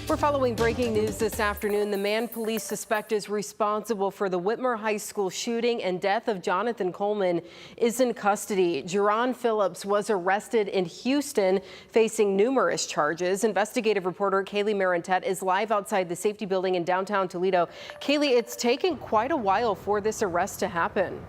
We're following breaking news this afternoon. The man police suspect is responsible for the Whitmer High School shooting and death of Jonathan Coleman is in custody. Jaron Phillips was arrested in Houston, facing numerous charges. Investigative reporter Kaylee Marentet is live outside the safety building in downtown Toledo. Kaylee, it's taken quite a while for this arrest to happen.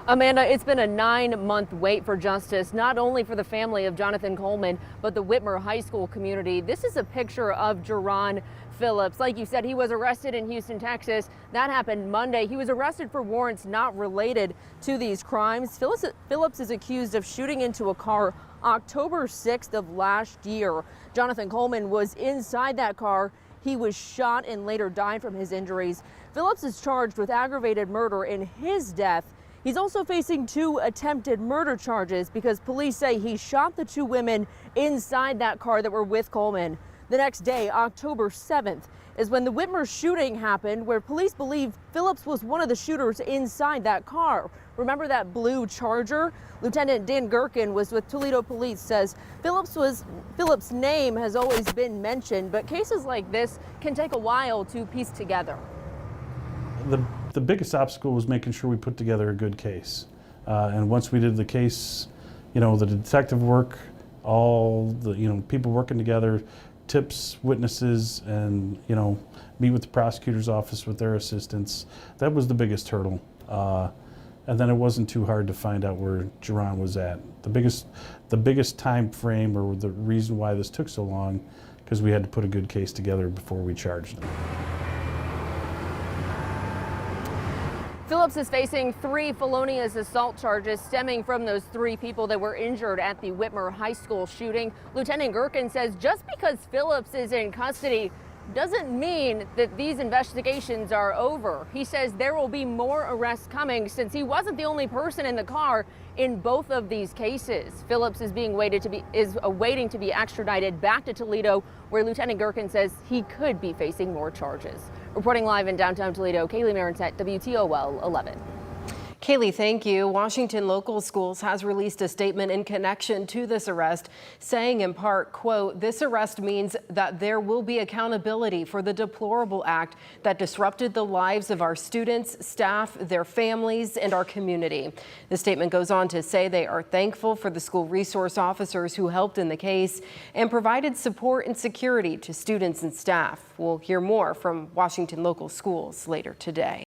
Amanda, it's been a 9-month wait for justice, not only for the family of Jonathan Coleman, but the Whitmer High School community. This is a picture of Jaron Phillips. Like you said, he was arrested in Houston, Texas. That happened Monday. He was arrested for warrants not related to these crimes. Phillips is accused of shooting into a car October 6th of last year. Jonathan Coleman was inside that car. He was shot and later died from his injuries. Phillips is charged with aggravated murder in his death. He's also facing 2 attempted murder charges because police say he shot the 2 women inside that car that were with Coleman. The next day, October 7th, is when the Whitmer shooting happened, where police believe Phillips was one of the shooters inside that car. Remember that blue Charger? Lieutenant Dan Gherkin was with Toledo Police, says Phillips' name has always been mentioned, but cases like this can take a while to piece together. The biggest obstacle was making sure we put together a good case. And once we did the case, the detective work, all the, people working together, tips, witnesses, and, meet with the prosecutor's office with their assistants. That was the biggest hurdle. And then it wasn't too hard to find out where Jaron was at. The biggest time frame, or the reason why this took so long, because we had to put a good case together before we charged him. Phillips is facing 3 felonious assault charges stemming from those 3 people that were injured at the Whitmer High School shooting. Lieutenant Gherkin says just because Phillips is in custody doesn't mean that these investigations are over. He says there will be more arrests coming since he wasn't the only person in the car in both of these cases. Phillips is awaiting to be extradited back to Toledo, where Lieutenant Gherkin says he could be facing more charges. Reporting live in downtown Toledo, Kaylee Marentet, WTOL 11. Kaylee, thank you. Washington Local Schools has released a statement in connection to this arrest, saying in part, quote, "This arrest means that there will be accountability for the deplorable act that disrupted the lives of our students, staff, their families, and our community." The statement goes on to say they are thankful for the school resource officers who helped in the case and provided support and security to students and staff. We'll hear more from Washington Local Schools later today.